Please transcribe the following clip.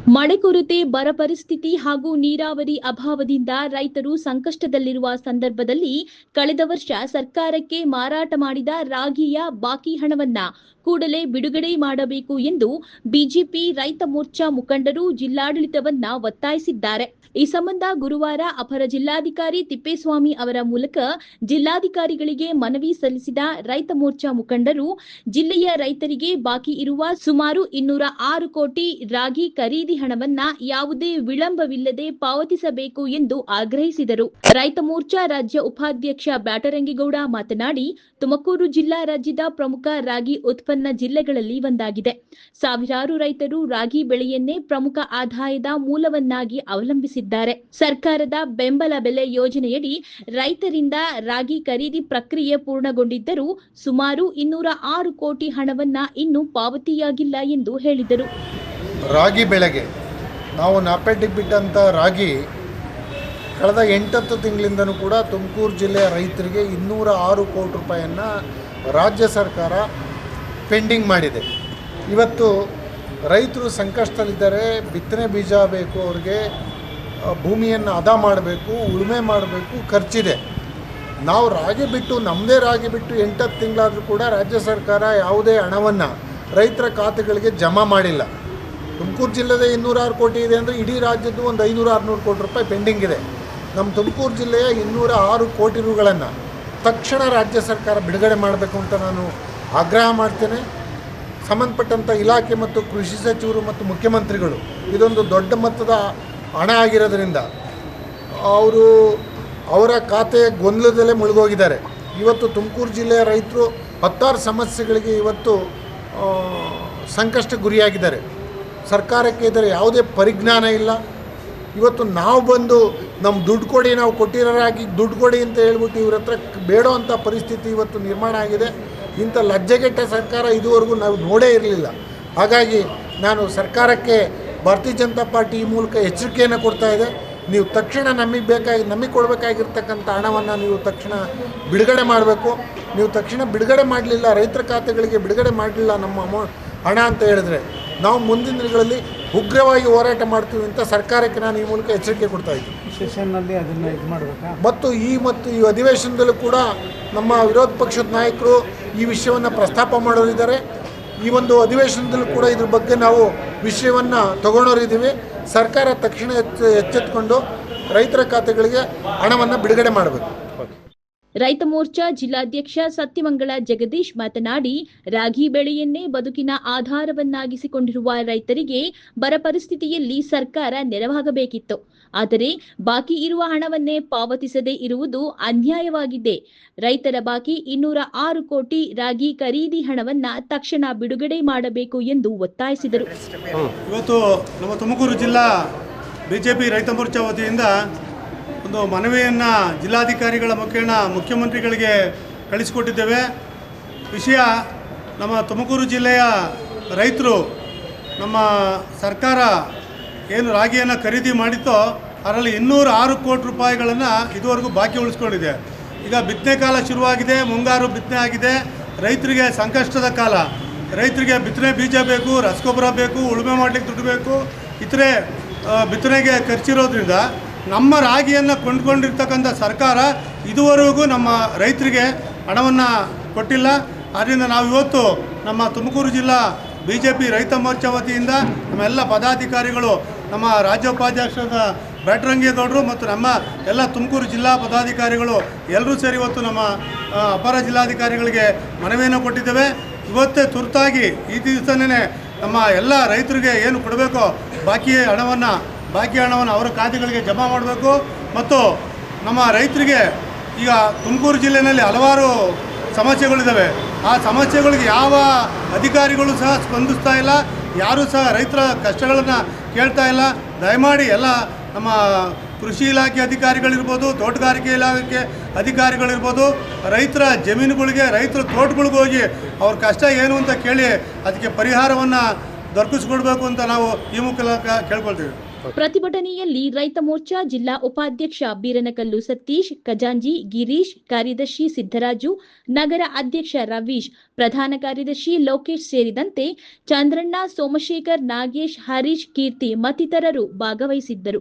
ಮಳೆ ಕೊರತೆ, ಬರ ಪರಿಸ್ಥಿತಿ ಹಾಗೂ ನೀರಾವರಿ ಅಭಾವದಿಂದ ರೈತರು ಸಂಕಷ್ಟದಲ್ಲಿರುವ ಸಂದರ್ಭದಲ್ಲಿ ಕಳೆದ ವರ್ಷ ಸರ್ಕಾರಕ್ಕೆ ಮಾರಾಟ ಮಾಡಿದ ರಾಗಿಯ ಬಾಕಿ ಹಣವನ್ನ ಕೂಡಲೇ ಬಿಡುಗಡೆ ಮಾಡಬೇಕು ಎಂದು ಬಿಜೆಪಿ ರೈತ ಮೋರ್ಚಾ ಮುಖಂಡರು ಜಿಲ್ಲಾಡಳಿತವನ್ನ ಒತ್ತಾಯಿಸಿದ್ದಾರೆ. ಈ ಸಂಬಂಧ ಗುರುವಾರ ಅಪರ ಜಿಲ್ಲಾಧಿಕಾರಿ ತಿಪ್ಪೇಸ್ವಾಮಿ ಅವರ ಮೂಲಕ ಜಿಲ್ಲಾಧಿಕಾರಿಗಳಿಗೆ ಮನವಿ ಸಲ್ಲಿಸಿದ ರೈತ ಮೋರ್ಚಾ ಮುಖಂಡರು ಜಿಲ್ಲೆಯ ರೈತರಿಗೆ ಬಾಕಿ ಇರುವ ಸುಮಾರು 206 ಕೋಟಿ ರಾಗಿ ಖರೀದಿ ಹಣವನ್ನ ಯಾವುದೇ ವಿಳಂಬವಿಲ್ಲದೆ ಪಾವತಿಸಬೇಕು ಎಂದು ಆಗ್ರಹಿಸಿದರು. ರೈತ ಮೋರ್ಚಾ ರಾಜ್ಯ ಉಪಾಧ್ಯಕ್ಷ ಬ್ಯಾಟರಂಗೇಗೌಡ ಮಾತನಾಡಿ, ತುಮಕೂರು ಜಿಲ್ಲಾ ರಾಜ್ಯದ ಪ್ರಮುಖ ರಾಗಿ ಉತ್ಪನ್ನ ಜಿಲ್ಲೆಗಳಲ್ಲಿ ಒಂದಾಗಿದೆ. ಸಾವಿರಾರು ರೈತರು ರಾಗಿ ಬೆಳೆಯನ್ನೇ ಪ್ರಮುಖ ಆದಾಯದ ಮೂಲವನ್ನಾಗಿ ಅವಲಂಬಿಸಿದ್ದಾರೆ. ಸರ್ಕಾರದ ಬೆಂಬಲ ಬೆಲೆ ಯೋಜನೆಯಡಿ ರೈತರಿಂದ ರಾಗಿ ಖರೀದಿ ಪ್ರಕ್ರಿಯೆ ಪೂರ್ಣಗೊಂಡಿದ್ದರೂ ಸುಮಾರು 206 ಕೋಟಿ ಹಣವನ್ನ ಇನ್ನೂ ಪಾವತಿಯಾಗಿಲ್ಲ ಎಂದು ಹೇಳಿದರು. ರಾಗಿ ಬೆಳೆಗೆ ನಾವು ನಾಪೇಟಿಗೆ ಬಿಟ್ಟಂಥ ರಾಗಿ ಕಳೆದ 8-10 ತಿಂಗಳಿಂದನೂ ಕೂಡ ತುಮಕೂರು ಜಿಲ್ಲೆಯ ರೈತರಿಗೆ 206 ಕೋಟಿ ರೂಪಾಯಿಯನ್ನು ರಾಜ್ಯ ಸರ್ಕಾರ ಪೆಂಡಿಂಗ್ ಮಾಡಿದೆ. ಇವತ್ತು ರೈತರು ಸಂಕಷ್ಟದಲ್ಲಿದ್ದಾರೆ. ಬಿತ್ತನೆ ಬೀಜ ಬೇಕು, ಅವ್ರಿಗೆ ಭೂಮಿಯನ್ನು ಹದ ಮಾಡಬೇಕು, ಉಳುಮೆ ಮಾಡಬೇಕು, ಖರ್ಚಿದೆ. ನಾವು ರಾಗಿ ಬಿಟ್ಟು ನಮ್ಮದೇ ರಾಗಿ ಬಿಟ್ಟು 8-10 ತಿಂಗಳಾದರೂ ಕೂಡ ರಾಜ್ಯ ಸರ್ಕಾರ ಯಾವುದೇ ಹಣವನ್ನು ರೈತರ ಖಾತೆಗಳಿಗೆ ಜಮಾ ಮಾಡಿಲ್ಲ. ತುಮಕೂರು ಜಿಲ್ಲೆದ 206 ಕೋಟಿ ಇದೆ ಅಂದರೆ ಇಡೀ ರಾಜ್ಯದ್ದು ಒಂದು 500-600 ಕೋಟಿ ರೂಪಾಯಿ ಪೆಂಡಿಂಗ್ ಇದೆ. ನಮ್ಮ ತುಮಕೂರು ಜಿಲ್ಲೆಯ 206 ಕೋಟಿ ರೂಗಳನ್ನು ತಕ್ಷಣ ರಾಜ್ಯ ಸರ್ಕಾರ ಬಿಡುಗಡೆ ಮಾಡಬೇಕು ಅಂತ ನಾನು ಆಗ್ರಹ ಮಾಡ್ತೇನೆ. ಸಂಬಂಧಪಟ್ಟಂಥ ಇಲಾಖೆ ಮತ್ತು ಕೃಷಿ ಸಚಿವರು ಮತ್ತು ಮುಖ್ಯಮಂತ್ರಿಗಳು ಇದೊಂದು ದೊಡ್ಡ ಮೊತ್ತದ ಹಣ ಆಗಿರೋದ್ರಿಂದ ಅವರ ಖಾತೆ ಗೊಂದಲದಲ್ಲೇ ಮುಳುಗೋಗಿದ್ದಾರೆ. ಇವತ್ತು ತುಮಕೂರು ಜಿಲ್ಲೆಯ ರೈತರು 10 ಸಮಸ್ಯೆಗಳಿಗೆ ಇವತ್ತು ಸಂಕಷ್ಟ ಗುರಿಯಾಗಿದ್ದಾರೆ. ಸರ್ಕಾರಕ್ಕೆ ಇದರ ಯಾವುದೇ ಪರಿಜ್ಞಾನ ಇಲ್ಲ. ಇವತ್ತು ನಾವು ಬಂದು ನಮ್ಮ ದುಡ್ಡು ಕೊಡಿ, ನಾವು ಕೊಟ್ಟಿರೋರಾಗಿ ದುಡ್ಡು ಕೊಡಿ ಅಂತ ಹೇಳ್ಬಿಟ್ಟು ಇವ್ರ ಹತ್ರ ಬೇಡೋ ಅಂಥ ಪರಿಸ್ಥಿತಿ ಇವತ್ತು ನಿರ್ಮಾಣ ಆಗಿದೆ. ಇಂಥ ಲಜ್ಜೆಗೆಟ್ಟ ಸರ್ಕಾರ ಇದುವರೆಗೂ ನಾವು ನೋಡೇ ಇರಲಿಲ್ಲ. ಹಾಗಾಗಿ ನಾನು ಸರ್ಕಾರಕ್ಕೆ ಭಾರತೀಯ ಜನತಾ ಪಾರ್ಟಿ ಈ ಮೂಲಕ ಎಚ್ಚರಿಕೆಯನ್ನು ಕೊಡ್ತಾ ಇದೆ. ನೀವು ತಕ್ಷಣ ನಮಗೆ ಕೊಡಬೇಕಾಗಿರ್ತಕ್ಕಂಥ ಹಣವನ್ನು ನೀವು ತಕ್ಷಣ ಬಿಡುಗಡೆ ಮಾಡಬೇಕು. ನೀವು ತಕ್ಷಣ ಬಿಡುಗಡೆ ಮಾಡಲಿಲ್ಲ, ರೈತರ ಖಾತೆಗಳಿಗೆ ಬಿಡುಗಡೆ ಮಾಡಲಿಲ್ಲ ನಮ್ಮ ಹಣ ಅಂತ ಹೇಳಿದ್ರೆ ನಾವು ಮುಂದಿನ ದಿನಗಳಲ್ಲಿ ಉಗ್ರವಾಗಿ ಹೋರಾಟ ಮಾಡ್ತೀವಿ ಅಂತ ಸರ್ಕಾರಕ್ಕೆ ನಾನು ಈ ಮೂಲಕ ಎಚ್ಚರಿಕೆ ಕೊಡ್ತಾ ಇದ್ದೀನಿ. ಸೆಷನ್ನಲ್ಲಿ ಅದನ್ನು ಇದು ಮಾಡಬೇಕಾ ಮತ್ತು ಈ ಅಧಿವೇಶನದಲ್ಲೂ ಕೂಡ ನಮ್ಮ ವಿರೋಧ ಪಕ್ಷದ ನಾಯಕರು ಈ ವಿಷಯವನ್ನು ಪ್ರಸ್ತಾಪ ಮಾಡೋರಿದ್ದಾರೆ. ಈ ಒಂದು ಅಧಿವೇಶನದಲ್ಲೂ ಕೂಡ ಇದ್ರ ಬಗ್ಗೆ ನಾವು ವಿಷಯವನ್ನು ತಗೊಂಡೋರಿದ್ದೀವಿ. ಸರ್ಕಾರ ತಕ್ಷಣ ಎಚ್ಚೆತ್ತುಕೊಂಡು ರೈತರ ಖಾತೆಗಳಿಗೆ ಹಣವನ್ನು ಬಿಡುಗಡೆ ಮಾಡಬೇಕು. ರೈತ ಮೋರ್ಚಾ ಜಿಲ್ಲಾಧ್ಯಕ್ಷ ಸತ್ಯಮಂಗಳ ಜಗದೀಶ್ ಮಾತನಾಡಿ, ರಾಗಿ ಬೆಳೆಯನ್ನೇ ಬದುಕಿನ ಆಧಾರವನ್ನಾಗಿಸಿಕೊಂಡಿರುವ ರೈತರಿಗೆ ಬರ ಪರಿಸ್ಥಿತಿಯಲ್ಲಿ ಸರ್ಕಾರ ನೆರವಾಗಬೇಕಿತ್ತು. ಆದರೆ ಬಾಕಿ ಇರುವ ಹಣವನ್ನೇ ಪಾವತಿಸದೇ ಇರುವುದು ಅನ್ಯಾಯವಾಗಿದೆ. ರೈತರ ಬಾಕಿ 206 ಕೋಟಿ ರಾಗಿ ಖರೀದಿ ಹಣವನ್ನ ತಕ್ಷಣ ಬಿಡುಗಡೆ ಮಾಡಬೇಕು ಎಂದು ಒತ್ತಾಯಿಸಿದರು. ಇವತ್ತು ನಮ್ಮ ತುಮಕೂರು ಜಿಲ್ಲಾ ಬಿಜೆಪಿ ರೈತ ಮೋರ್ಚಾ ವತಿಯಿಂದ ಒಂದು ಮನವಿಯನ್ನು ಜಿಲ್ಲಾಧಿಕಾರಿಗಳ ಮುಖೇನ ಮುಖ್ಯಮಂತ್ರಿಗಳಿಗೆ ಕಳಿಸಿಕೊಟ್ಟಿದ್ದೇವೆ. ವಿಷಯ, ನಮ್ಮ ತುಮಕೂರು ಜಿಲ್ಲೆಯ ರೈತರು ನಮ್ಮ ಸರ್ಕಾರ ಏನು ರಾಗಿಯನ್ನು ಖರೀದಿ ಮಾಡಿತ್ತೋ ಅದರಲ್ಲಿ 206 ಕೋಟಿ ರೂಪಾಯಿಗಳನ್ನು ಇದುವರೆಗೂ ಬಾಕಿ ಉಳಿಸ್ಕೊಂಡಿದೆ. ಈಗ ಬಿತ್ತನೆ ಕಾಲ ಶುರುವಾಗಿದೆ, ಮುಂಗಾರು ಬಿತ್ತನೆ ಆಗಿದೆ. ರೈತರಿಗೆ ಸಂಕಷ್ಟದ ಕಾಲ. ರೈತರಿಗೆ ಬಿತ್ತನೆ ಬೀಜ ಬೇಕು, ರಸಗೊಬ್ಬರ ಬೇಕು, ಉಳುಮೆ ಮಾಡಲಿಕ್ಕೆ ದುಡ್ಡು ಬೇಕು, ಇತರೆ ಬಿತ್ತನೆಗೆ ಖರ್ಚಿರೋದ್ರಿಂದ ನಮ್ಮ ರಾಗಿಯನ್ನು ಕೊಂಡ್ಕೊಂಡಿರ್ತಕ್ಕಂಥ ಸರ್ಕಾರ ಇದುವರೆಗೂ ನಮ್ಮ ರೈತರಿಗೆ ಹಣವನ್ನು ಕೊಟ್ಟಿಲ್ಲ. ಆದ್ದರಿಂದ ನಾವು ಇವತ್ತು ನಮ್ಮ ತುಮಕೂರು ಜಿಲ್ಲಾ ಬಿಜೆಪಿ ರೈತ ಮೋರ್ಚಾ ವತಿಯಿಂದ ನಮ್ಮೆಲ್ಲ ಪದಾಧಿಕಾರಿಗಳು, ನಮ್ಮ ರಾಜ್ಯೋಪಾಧ್ಯಕ್ಷರಾದ ಬ್ಯಾಟರಂಗೇಗೌಡರು ಮತ್ತು ನಮ್ಮ ಎಲ್ಲ ತುಮಕೂರು ಜಿಲ್ಲಾ ಪದಾಧಿಕಾರಿಗಳು ಎಲ್ಲರೂ ಸೇರಿ ಇವತ್ತು ನಮ್ಮ ಅಪರ ಜಿಲ್ಲಾಧಿಕಾರಿಗಳಿಗೆ ಮನವಿಯನ್ನು ಕೊಟ್ಟಿದ್ದೇವೆ. ಇವತ್ತೇ ತುರ್ತಾಗಿ ಈ ದಿವಸನೇ ನಮ್ಮ ಎಲ್ಲ ರೈತರಿಗೆ ಏನು ಕೊಡಬೇಕೋ ಬಾಕಿ ಹಣವನ್ನು ಅವರ ಖಾತೆಗಳಿಗೆ ಜಮಾ ಮಾಡಬೇಕು. ಮತ್ತು ನಮ್ಮ ರೈತರಿಗೆ ಈಗ ತುಮಕೂರು ಜಿಲ್ಲೆಯಲ್ಲಿ ಹಲವಾರು ಸಮಸ್ಯೆಗಳಿದ್ದಾವೆ. ಆ ಸಮಸ್ಯೆಗಳಿಗೆ ಯಾವ ಅಧಿಕಾರಿಗಳು ಸಹ ಸ್ಪಂದಿಸ್ತಾ ಇಲ್ಲ, ಯಾರೂ ಸಹ ರೈತರ ಕಷ್ಟಗಳನ್ನು ಕೇಳ್ತಾ ಇಲ್ಲ. ದಯಮಾಡಿ ಎಲ್ಲ ನಮ್ಮ ಕೃಷಿ ಇಲಾಖೆ ಅಧಿಕಾರಿಗಳಿರ್ಬೋದು, ತೋಟಗಾರಿಕೆ ಇಲಾಖೆ ಅಧಿಕಾರಿಗಳಿರ್ಬೋದು, ರೈತರ ಜಮೀನುಗಳಿಗೆ, ರೈತರ ತೋಟಗಳಿಗೆ ಹೋಗಿ ಅವ್ರ ಕಷ್ಟ ಏನು ಅಂತ ಕೇಳಿ ಅದಕ್ಕೆ ಪರಿಹಾರವನ್ನು ದೊರಕಿಸ್ಕೊಡ್ಬೇಕು ಅಂತ ನಾವು ಈ ಮೂಲಕ ಕೇಳ್ಕೊಳ್ತೀವಿ. ಪ್ರತಿಭಟನೆಯಲ್ಲಿ ರೈತ ಮೋರ್ಚಾ ಜಿಲ್ಲಾ ಉಪಾಧ್ಯಕ್ಷ ಬೀರನಕಲ್ಲು ಸತೀಶ್, ಖಜಾಂಜಿ ಗಿರೀಶ್, ಕಾರ್ಯದರ್ಶಿ ಸಿದ್ದರಾಜು, ನಗರ ಅಧ್ಯಕ್ಷ ರವೀಶ್, ಪ್ರಧಾನ ಕಾರ್ಯದರ್ಶಿ ಲೋಕೇಶ್ ಸೇರಿದಂತೆ ಚಂದ್ರಣ್ಣ, ಸೋಮಶೇಖರ್, ನಾಗೇಶ್, ಹರೀಶ್, ಕೀರ್ತಿ ಮತ್ತಿತರರು ಭಾಗವಹಿಸಿದ್ದರು.